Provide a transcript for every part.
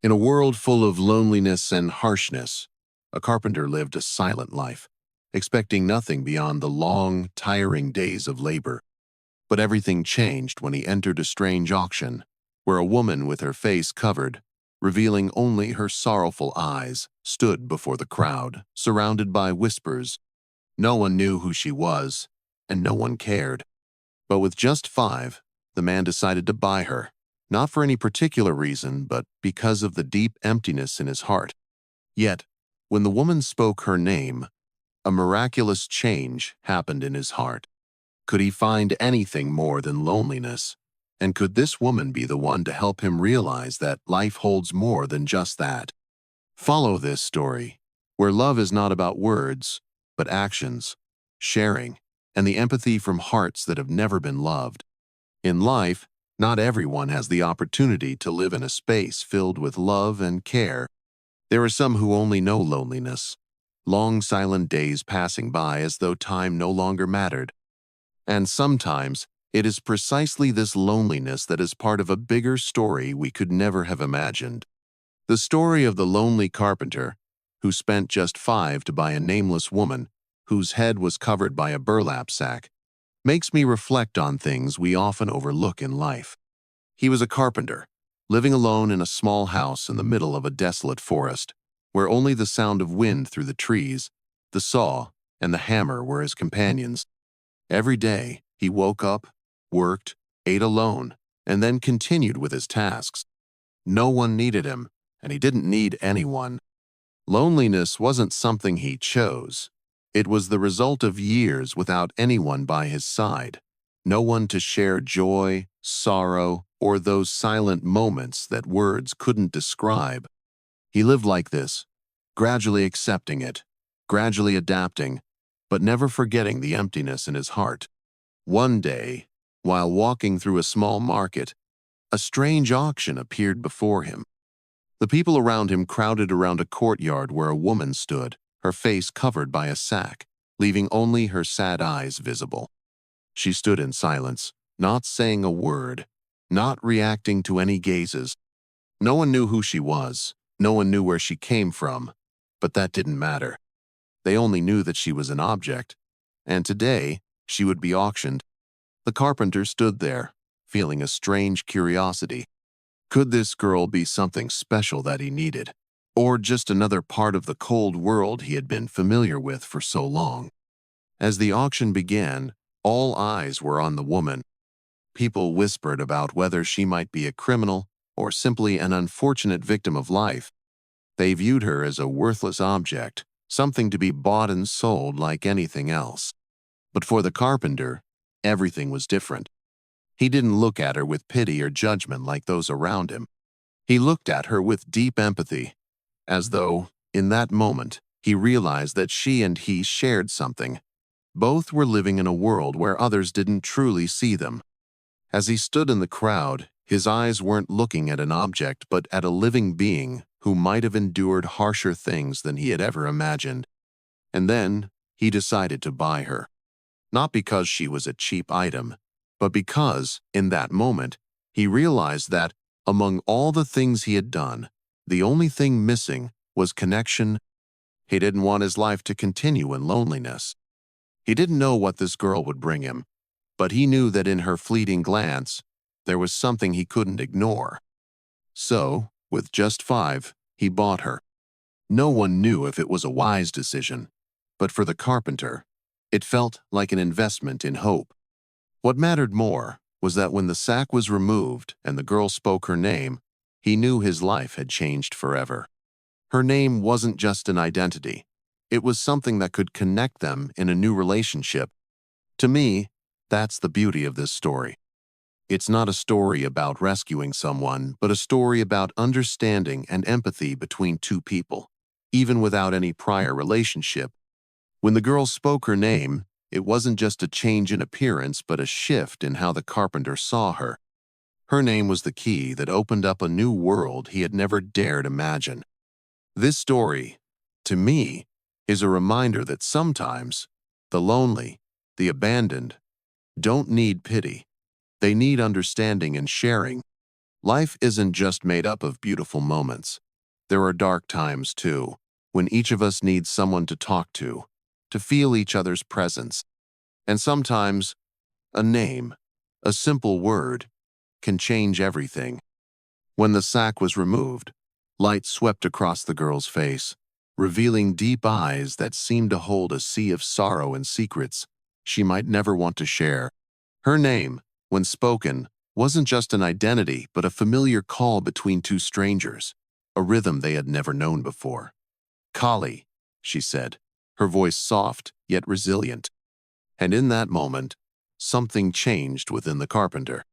In a world full of loneliness and harshness, a carpenter lived a silent life, expecting nothing beyond the long, tiring days of labor. But everything changed when he entered a strange auction, where a woman with her face covered, revealing only her sorrowful eyes, stood before the crowd, surrounded by whispers. No one knew who she was, and no one cared. But with just 5, the man decided to buy her, not for any particular reason, but because of the deep emptiness in his heart. Yet, when the woman spoke her name, a miraculous change happened in his heart. Could he find anything more than loneliness? And could this woman be the one to help him realize that life holds more than just that? Follow this story, where love is not about words, but actions, sharing, and the empathy from hearts that have never been loved. In life, not everyone has the opportunity to live in a space filled with love and care. There are some who only know loneliness, long silent days passing by as though time no longer mattered. And sometimes, it is precisely this loneliness that is part of a bigger story we could never have imagined. The story of the lonely carpenter, who spent just 5 to buy a nameless woman, whose head was covered by a burlap sack, makes me reflect on things we often overlook in life. He was a carpenter, living alone in a small house in the middle of a desolate forest, where only the sound of wind through the trees, the saw, and the hammer were his companions. Every day, he woke up, worked, ate alone, and then continued with his tasks. No one needed him, and he didn't need anyone. Loneliness wasn't something he chose. It was the result of years without anyone by his side, no one to share joy, sorrow, or those silent moments that words couldn't describe. He lived like this, gradually accepting it, gradually adapting, but never forgetting the emptiness in his heart. One day, while walking through a small market, a strange auction appeared before him. The people around him crowded around a courtyard where a woman stood, her face covered by a sack, leaving only her sad eyes visible. She stood in silence, not saying a word, not reacting to any gazes. No one knew who she was, no one knew where she came from, but that didn't matter. They only knew that she was an object, and today she would be auctioned. The carpenter stood there, feeling a strange curiosity. Could this girl be something special that he needed, or just another part of the cold world he had been familiar with for so long? As the auction began, all eyes were on the woman. People whispered about whether she might be a criminal or simply an unfortunate victim of life. They viewed her as a worthless object, something to be bought and sold like anything else. But for the carpenter, everything was different. He didn't look at her with pity or judgment like those around him. He looked at her with deep empathy, as though, in that moment, he realized that she and he shared something. Both were living in a world where others didn't truly see them. As he stood in the crowd, his eyes weren't looking at an object but at a living being who might have endured harsher things than he had ever imagined. And then, he decided to buy her. Not because she was a cheap item, but because, in that moment, he realized that, among all the things he had done, the only thing missing was connection. He didn't want his life to continue in loneliness. He didn't know what this girl would bring him, but he knew that in her fleeting glance, there was something he couldn't ignore. So, with just 5, he bought her. No one knew if it was a wise decision, but for the carpenter, it felt like an investment in hope. What mattered more was that when the sack was removed and the girl spoke her name, he knew his life had changed forever. Her name wasn't just an identity. It was something that could connect them in a new relationship. To me, that's the beauty of this story. It's not a story about rescuing someone, but a story about understanding and empathy between two people, even without any prior relationship. When the girl spoke her name, it wasn't just a change in appearance, but a shift in how the carpenter saw her. Her name was the key that opened up a new world he had never dared imagine. This story, to me, is a reminder that sometimes the lonely, the abandoned, don't need pity. They need understanding and sharing. Life isn't just made up of beautiful moments. There are dark times, too, when each of us needs someone to talk to feel each other's presence. And sometimes, a name, a simple word, can change everything. When the sack was removed, light swept across the girl's face, revealing deep eyes that seemed to hold a sea of sorrow and secrets she might never want to share. Her name, when spoken, wasn't just an identity but a familiar call between two strangers, a rhythm they had never known before. "Kali," she said, her voice soft yet resilient. And in that moment, something changed within the carpenter.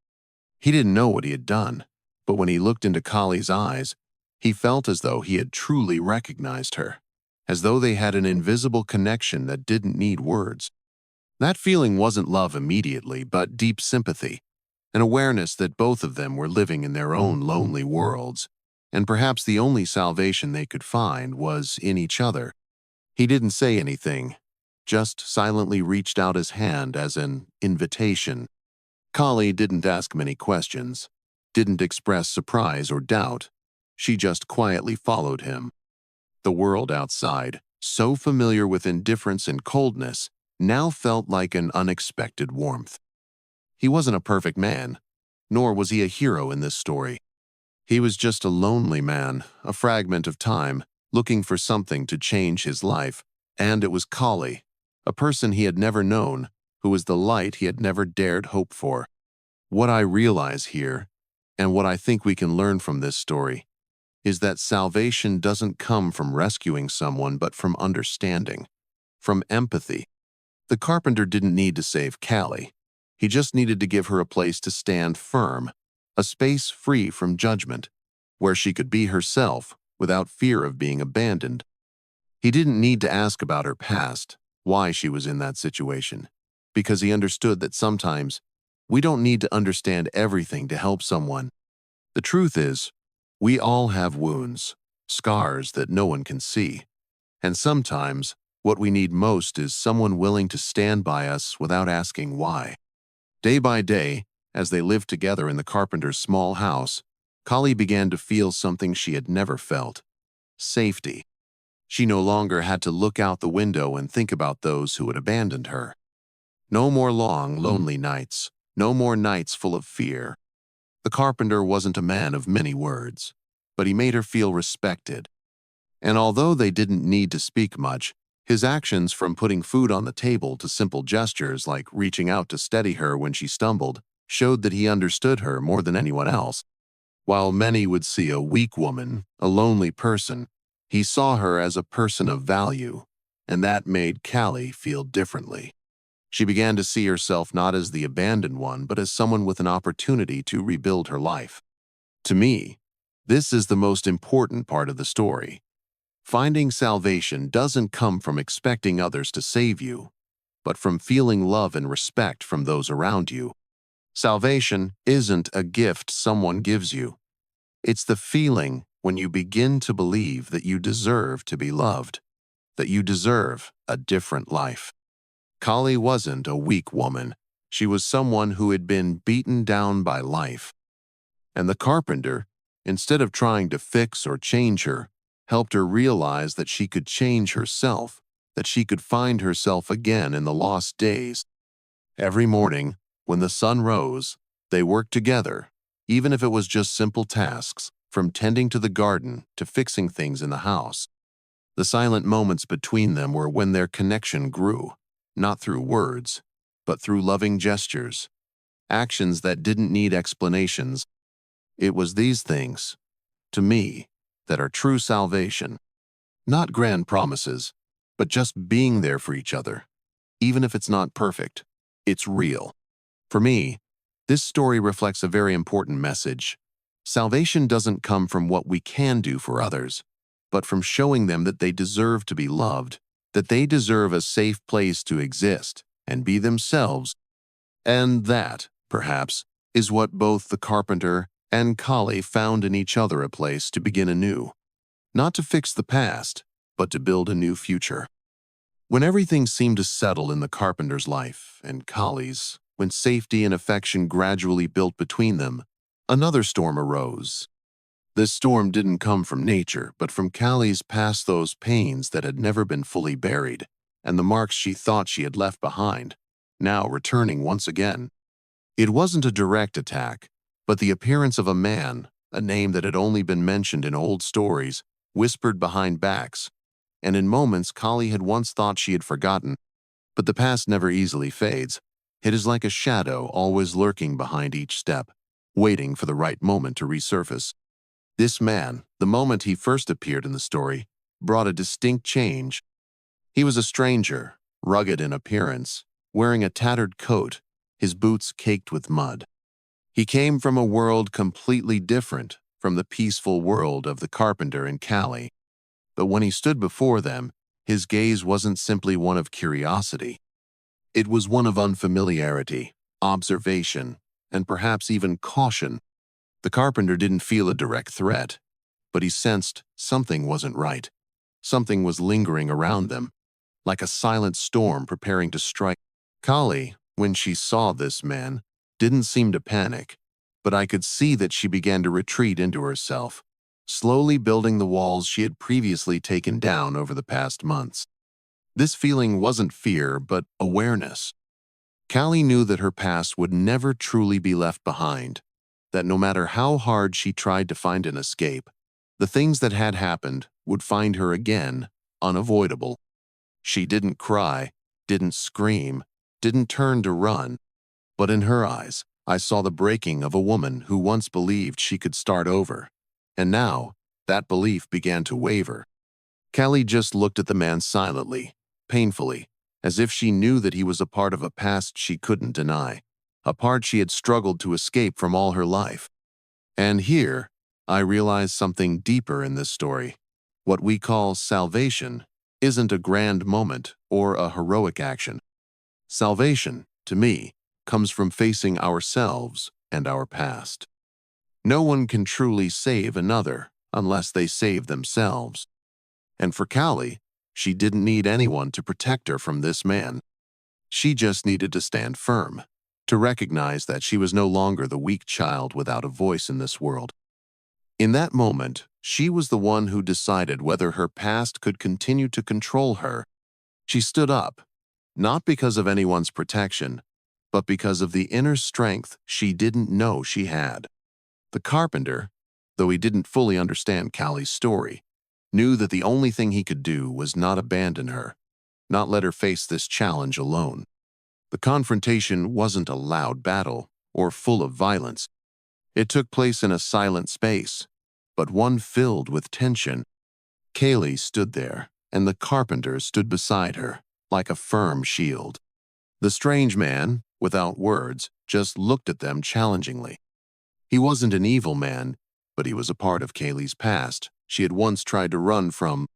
He didn't know what he had done, but when he looked into Kali's eyes, he felt as though he had truly recognized her, as though they had an invisible connection that didn't need words. That feeling wasn't love immediately, but deep sympathy, an awareness that both of them were living in their own lonely worlds, and perhaps the only salvation they could find was in each other. He didn't say anything, just silently reached out his hand as an invitation. Kali didn't ask many questions, didn't express surprise or doubt. She just quietly followed him. The world outside, so familiar with indifference and coldness, now felt like an unexpected warmth. He wasn't a perfect man, nor was he a hero in this story. He was just a lonely man, a fragment of time, looking for something to change his life. And it was Kali, a person he had never known, who was the light he had never dared hope for. What I realize here, and what I think we can learn from this story, is that salvation doesn't come from rescuing someone but from understanding, from empathy. The carpenter didn't need to save Callie. He just needed to give her a place to stand firm, a space free from judgment, where she could be herself without fear of being abandoned. He didn't need to ask about her past, why she was in that situation, because he understood that sometimes we don't need to understand everything to help someone. The truth is, we all have wounds, scars that no one can see, and sometimes what we need most is someone willing to stand by us without asking why. Day by day, as they lived together in the carpenter's small house, Kali began to feel something she had never felt: safety. She no longer had to look out the window and think about those who had abandoned her. No more long, lonely nights, no more nights full of fear. The carpenter wasn't a man of many words, but he made her feel respected. And although they didn't need to speak much, his actions, from putting food on the table to simple gestures like reaching out to steady her when she stumbled, showed that he understood her more than anyone else. While many would see a weak woman, a lonely person, he saw her as a person of value, and that made Callie feel differently. She began to see herself not as the abandoned one, but as someone with an opportunity to rebuild her life. To me, this is the most important part of the story. Finding salvation doesn't come from expecting others to save you, but from feeling love and respect from those around you. Salvation isn't a gift someone gives you. It's the feeling when you begin to believe that you deserve to be loved, that you deserve a different life. Kali wasn't a weak woman. She was someone who had been beaten down by life. And the carpenter, instead of trying to fix or change her, helped her realize that she could change herself, that she could find herself again in the lost days. Every morning, when the sun rose, they worked together, even if it was just simple tasks, from tending to the garden to fixing things in the house. The silent moments between them were when their connection grew, not through words, but through loving gestures, actions that didn't need explanations. It was these things, to me, that are true salvation. Not grand promises, but just being there for each other. Even if it's not perfect, it's real. For me, this story reflects a very important message. Salvation doesn't come from what we can do for others, but from showing them that they deserve to be loved, that they deserve a safe place to exist and be themselves. And that, perhaps, is what both the carpenter and Kali found in each other: a place to begin anew. Not to fix the past, but to build a new future. When everything seemed to settle in the carpenter's life and Kali's, when safety and affection gradually built between them, Another storm arose. This storm didn't come from nature, but from Callie's past, those pains that had never been fully buried, and the marks she thought she had left behind, now returning once again. It wasn't a direct attack, but the appearance of a man, a name that had only been mentioned in old stories, whispered behind backs, and in moments Callie had once thought she had forgotten. But the past never easily fades. It is like a shadow always lurking behind each step, waiting for the right moment to resurface. This man, the moment he first appeared in the story, brought a distinct change. He was a stranger, rugged in appearance, wearing a tattered coat, his boots caked with mud. He came from a world completely different from the peaceful world of the carpenter and Callie. But when he stood before them, his gaze wasn't simply one of curiosity. It was one of unfamiliarity, observation, and perhaps even caution. The carpenter didn't feel a direct threat, but he sensed something wasn't right. Something was lingering around them, like a silent storm preparing to strike. Callie, when she saw this man, didn't seem to panic, but I could see that she began to retreat into herself, slowly building the walls she had previously taken down over the past months. This feeling wasn't fear, but awareness. Callie knew that her past would never truly be left behind, that no matter how hard she tried to find an escape, the things that had happened would find her again, unavoidable. She didn't cry, didn't scream, didn't turn to run, but in her eyes, I saw the breaking of a woman who once believed she could start over. And now, that belief began to waver. Callie just looked at the man silently, painfully, as if she knew that he was a part of a past she couldn't deny, a part she had struggled to escape from all her life. And here, I realized something deeper in this story. What we call salvation isn't a grand moment or a heroic action. Salvation, to me, comes from facing ourselves and our past. No one can truly save another unless they save themselves. And for Callie, she didn't need anyone to protect her from this man. She just needed to stand firm, to recognize that she was no longer the weak child without a voice in this world. In that moment, she was the one who decided whether her past could continue to control her. She stood up, not because of anyone's protection, but because of the inner strength she didn't know she had. The carpenter, though he didn't fully understand Callie's story, knew that the only thing he could do was not abandon her, not let her face this challenge alone. The confrontation wasn't a loud battle or full of violence. It took place in a silent space, but one filled with tension. Callie stood there, and the carpenter stood beside her, like a firm shield. The strange man, without words, just looked at them challengingly. He wasn't an evil man, but he was a part of Callie's past she had once tried to run from.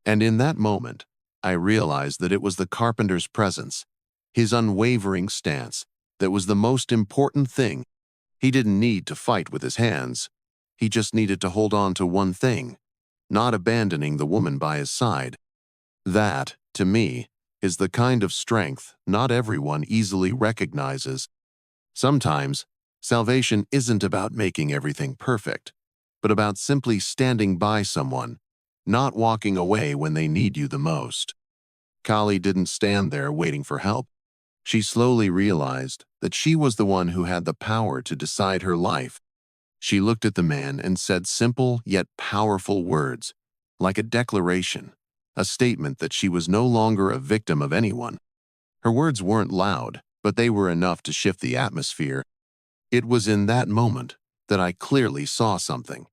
And in that moment, I realized that it was the carpenter's presence, his unwavering stance, that was the most important thing. He didn't need to fight with his hands. He just needed to hold on to one thing, not abandoning the woman by his side. That, to me, is the kind of strength not everyone easily recognizes. Sometimes, salvation isn't about making everything perfect, but about simply standing by someone, not walking away when they need you the most. Callie didn't stand there waiting for help. She slowly realized that she was the one who had the power to decide her life. She looked at the man and said simple yet powerful words, like a declaration, a statement that she was no longer a victim of anyone. Her words weren't loud, but they were enough to shift the atmosphere. It was in that moment that I clearly saw something.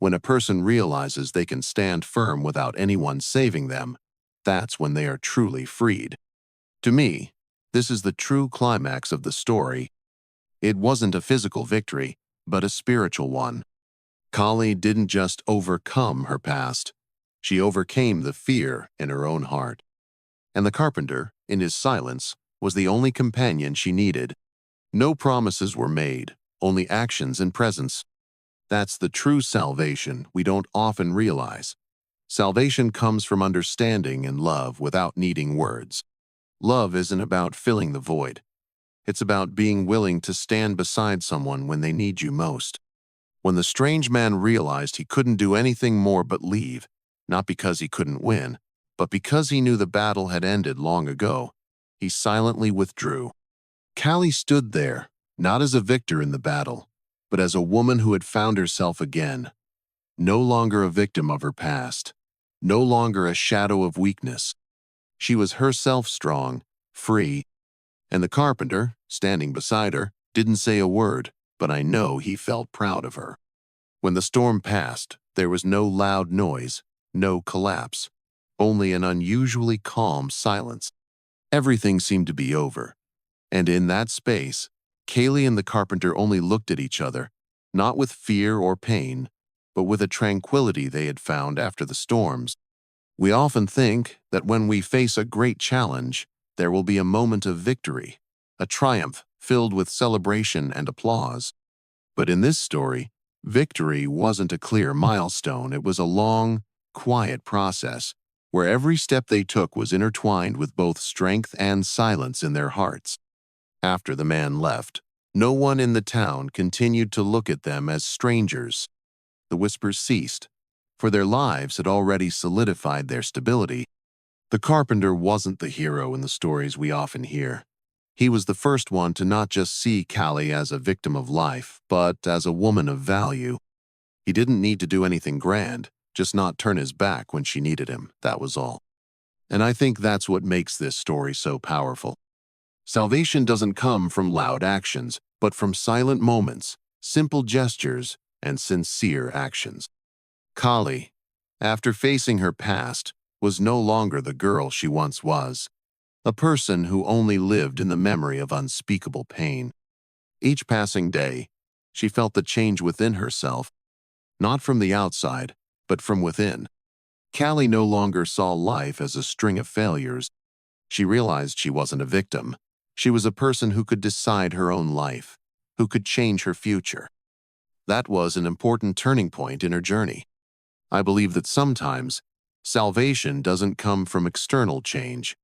When a person realizes they can stand firm without anyone saving them, that's when they are truly freed. To me, this is the true climax of the story. It wasn't a physical victory, but a spiritual one. Callie didn't just overcome her past. She overcame the fear in her own heart. And the carpenter, in his silence, was the only companion she needed. No promises were made, only actions and presence. That's the true salvation we don't often realize. Salvation comes from understanding and love without needing words. Love isn't about filling the void. It's about being willing to stand beside someone when they need you most. When the strange man realized he couldn't do anything more but leave, not because he couldn't win, but because he knew the battle had ended long ago, he silently withdrew. Callie stood there, not as a victor in the battle, but as a woman who had found herself again, no longer a victim of her past, no longer a shadow of weakness. She was herself strong, free, and the carpenter, standing beside her, didn't say a word, but I know he felt proud of her. When the storm passed, there was no loud noise, no collapse, only an unusually calm silence. Everything seemed to be over, and in that space, Kaylee and the carpenter only looked at each other, not with fear or pain, but with a tranquility they had found after the storms. We often think that when we face a great challenge, there will be a moment of victory, a triumph filled with celebration and applause. But in this story, victory wasn't a clear milestone. It was a long, quiet process where every step they took was intertwined with both strength and silence in their hearts. After the man left, no one in the town continued to look at them as strangers. The whispers ceased, for their lives had already solidified their stability. The carpenter wasn't the hero in the stories we often hear. He was the first one to not just see Callie as a victim of life, but as a woman of value. He didn't need to do anything grand, just not turn his back when she needed him, that was all. And I think that's what makes this story so powerful. Salvation doesn't come from loud actions, but from silent moments, simple gestures, and sincere actions. Callie, after facing her past, was no longer the girl she once was, a person who only lived in the memory of unspeakable pain. Each passing day, she felt the change within herself, not from the outside, but from within. Callie no longer saw life as a string of failures. She realized she wasn't a victim. She was a person who could decide her own life, who could change her future. That was an important turning point in her journey. I believe that sometimes salvation doesn't come from external change,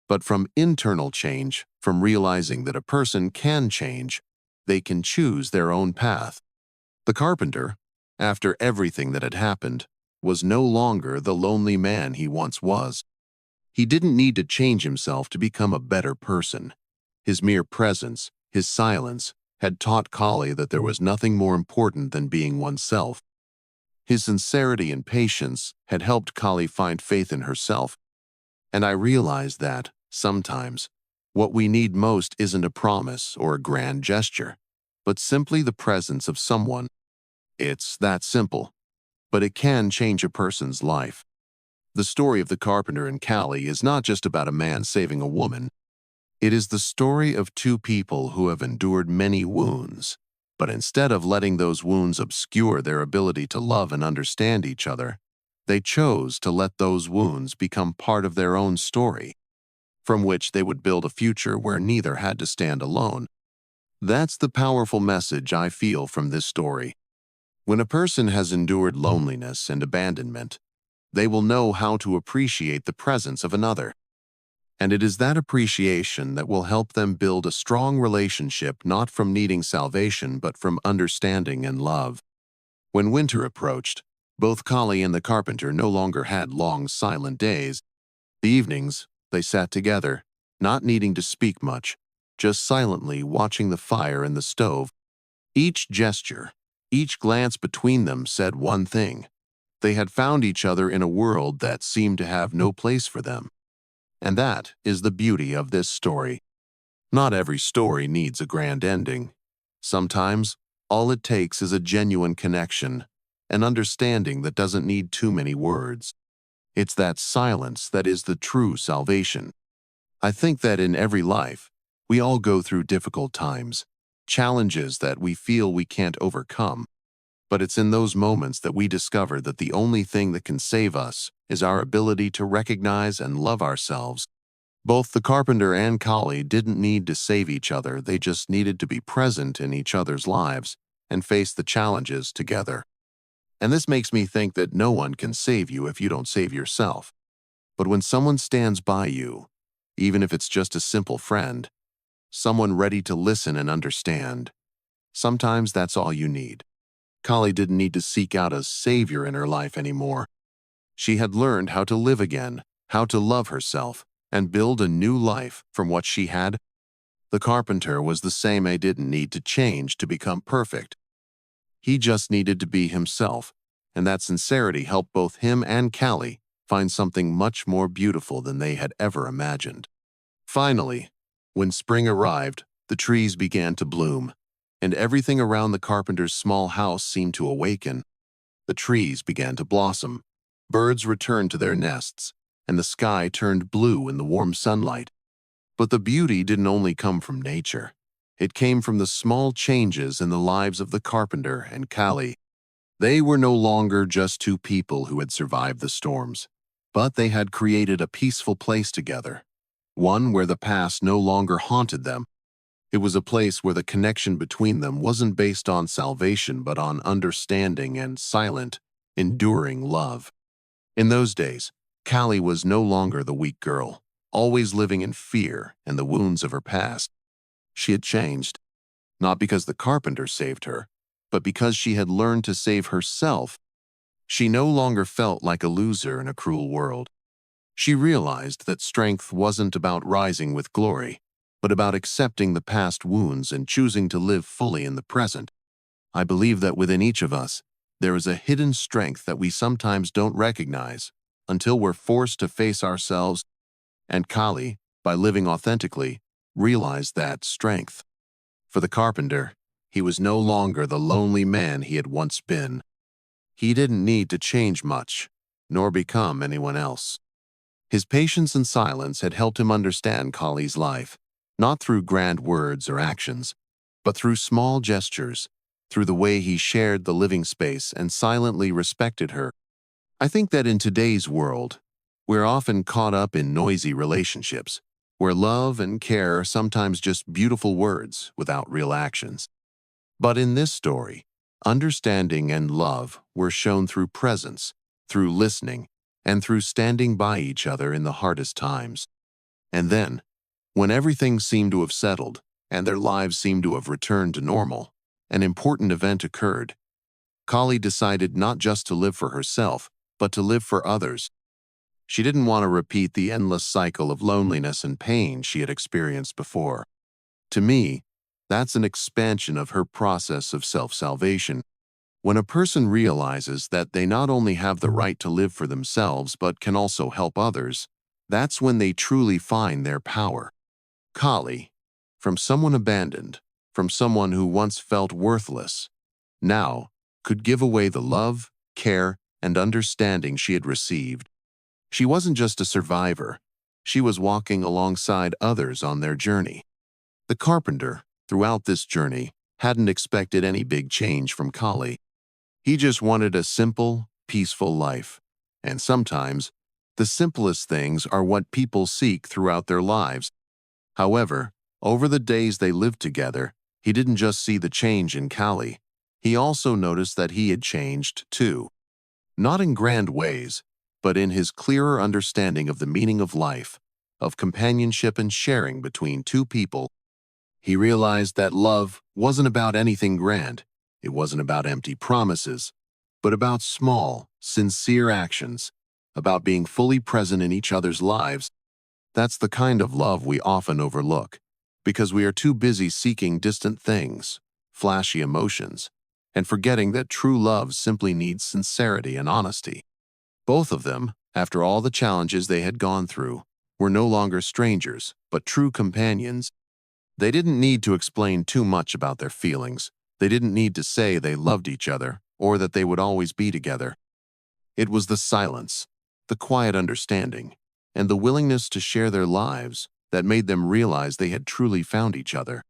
but from internal change, from realizing that a person can change. They can choose their own path. The carpenter, after everything that had happened, was no longer the lonely man he once was. He didn't need to change himself to become a better person. His mere presence, his silence, had taught Callie that there was nothing more important than being oneself. His sincerity and patience had helped Callie find faith in herself. And I realized that, sometimes, what we need most isn't a promise or a grand gesture, but simply the presence of someone. It's that simple, but it can change a person's life. The story of the carpenter and Callie is not just about a man saving a woman. It is the story of two people who have endured many wounds, but instead of letting those wounds obscure their ability to love and understand each other, they chose to let those wounds become part of their own story, from which they would build a future where neither had to stand alone. That's the powerful message I feel from this story. When a person has endured loneliness and abandonment, they will know how to appreciate the presence of another. And it is that appreciation that will help them build a strong relationship, not from needing salvation, but from understanding and love. When winter approached, both Callie and the carpenter no longer had long, silent days. The evenings, they sat together, not needing to speak much, just silently watching the fire in the stove. Each gesture, each glance between them said one thing. They had found each other in a world that seemed to have no place for them. And that is the beauty of this story. Not every story needs a grand ending. Sometimes, all it takes is a genuine connection, an understanding that doesn't need too many words. It's that silence that is the true salvation. I think that in every life, we all go through difficult times, challenges that we feel we can't overcome. But it's in those moments that we discover that the only thing that can save us is our ability to recognize and love ourselves. Both the carpenter and Callie didn't need to save each other, they just needed to be present in each other's lives and face the challenges together. And this makes me think that no one can save you if you don't save yourself. But when someone stands by you, even if it's just a simple friend, someone ready to listen and understand. Sometimes that's all you need. Kali didn't need to seek out a savior in her life anymore. She had learned how to live again, how to love herself, and build a new life from what she had. The carpenter was the same. He didn't need to change to become perfect. He just needed to be himself, and that sincerity helped both him and Kali find something much more beautiful than they had ever imagined. Finally, when spring arrived, the trees began to bloom, and everything around the carpenter's small house seemed to awaken. The trees began to blossom, birds returned to their nests, and the sky turned blue in the warm sunlight. But the beauty didn't only come from nature. It came from the small changes in the lives of the carpenter and Kali. They were no longer just two people who had survived the storms, but they had created a peaceful place together, one where the past no longer haunted them. It was a place where the connection between them wasn't based on salvation but on understanding and silent, enduring love. In those days, Kali was no longer the weak girl, always living in fear and the wounds of her past. She had changed, not because the carpenter saved her, but because she had learned to save herself. She no longer felt like a loser in a cruel world. She realized that strength wasn't about rising with glory, but about accepting the past wounds and choosing to live fully in the present. I believe that within each of us, there is a hidden strength that we sometimes don't recognize until we're forced to face ourselves. And Kali, by living authentically, realized that strength. For the carpenter, he was no longer the lonely man he had once been. He didn't need to change much, nor become anyone else. His patience and silence had helped him understand Kali's life, not through grand words or actions, but through small gestures, through the way he shared the living space and silently respected her. I think that in today's world, we're often caught up in noisy relationships, where love and care are sometimes just beautiful words without real actions. But in this story, understanding and love were shown through presence, through listening, and through standing by each other in the hardest times. And then, when everything seemed to have settled and their lives seemed to have returned to normal, an important event occurred. Kali decided not just to live for herself, but to live for others. She didn't want to repeat the endless cycle of loneliness and pain she had experienced before. To me, that's an expansion of her process of self-salvation. When a person realizes that they not only have the right to live for themselves but can also help others, that's when they truly find their power. Kali, from someone abandoned, from someone who once felt worthless, now could give away the love, care, and understanding she had received. She wasn't just a survivor. She was walking alongside others on their journey. The carpenter, throughout this journey, hadn't expected any big change from Kali. He just wanted a simple, peaceful life. And sometimes, the simplest things are what people seek throughout their lives. However, over the days they lived together, he didn't just see the change in Kali. He also noticed that he had changed too. Not in grand ways, but in his clearer understanding of the meaning of life, of companionship and sharing between two people. He realized that love wasn't about anything grand. It wasn't about empty promises, but about small, sincere actions, about being fully present in each other's lives. That's the kind of love we often overlook, because we are too busy seeking distant things, flashy emotions, and forgetting that true love simply needs sincerity and honesty. Both of them, after all the challenges they had gone through, were no longer strangers, but true companions. They didn't need to explain too much about their feelings. They didn't need to say they loved each other or that they would always be together. It was the silence, the quiet understanding, and the willingness to share their lives that made them realize they had truly found each other.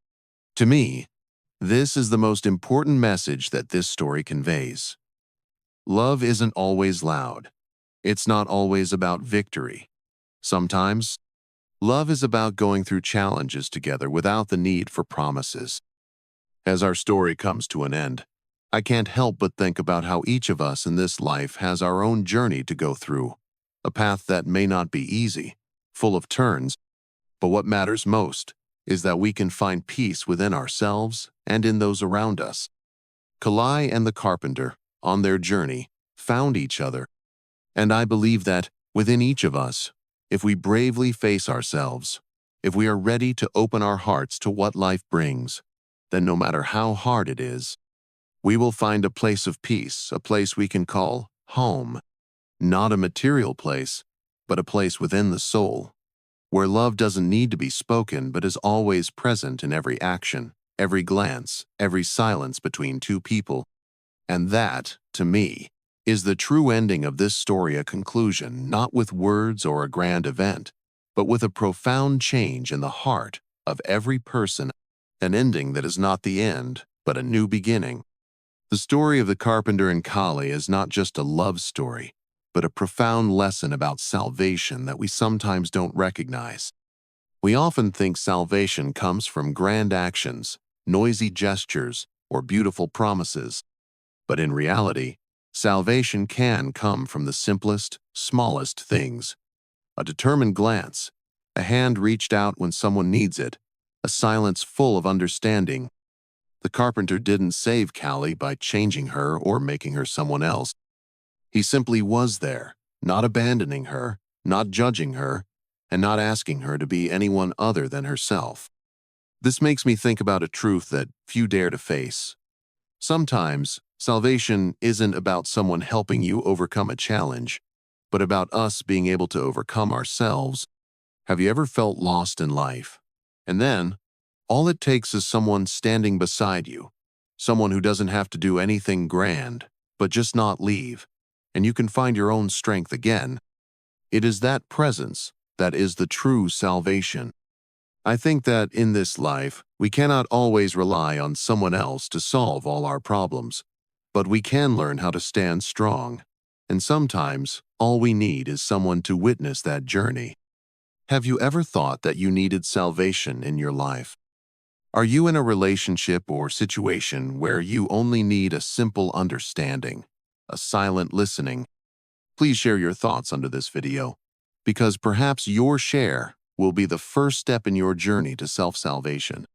To me, this is the most important message that this story conveys. Love isn't always loud. It's not always about victory. Sometimes, love is about going through challenges together without the need for promises. As our story comes to an end, I can't help but think about how each of us in this life has our own journey to go through, a path that may not be easy, full of turns, but what matters most is that we can find peace within ourselves and in those around us. Kalai and the carpenter, on their journey, found each other, and I believe that within each of us, if we bravely face ourselves, if we are ready to open our hearts to what life brings, then no matter how hard it is, we will find a place of peace, a place we can call home. Not a material place, but a place within the soul, where love doesn't need to be spoken but is always present in every action, every glance, every silence between two people. And that, to me, is the true ending of this story, a conclusion not with words or a grand event, but with a profound change in the heart of every person, an ending that is not the end, but a new beginning. The story of the carpenter and Kali is not just a love story, but a profound lesson about salvation that we sometimes don't recognize. We often think salvation comes from grand actions, noisy gestures, or beautiful promises. But in reality, salvation can come from the simplest, smallest things. A determined glance, a hand reached out when someone needs it, a silence full of understanding. The carpenter didn't save Callie by changing her or making her someone else. He simply was there, not abandoning her, not judging her, and not asking her to be anyone other than herself. This makes me think about a truth that few dare to face. Sometimes, salvation isn't about someone helping you overcome a challenge, but about us being able to overcome ourselves. Have you ever felt lost in life? And then, all it takes is someone standing beside you, someone who doesn't have to do anything grand, but just not leave, and you can find your own strength again. It is that presence that is the true salvation. I think that in this life, we cannot always rely on someone else to solve all our problems, but we can learn how to stand strong. And sometimes, all we need is someone to witness that journey. Have you ever thought that you needed salvation in your life? Are you in a relationship or situation where you only need a simple understanding, a silent listening? Please share your thoughts under this video, because perhaps your share will be the first step in your journey to self-salvation.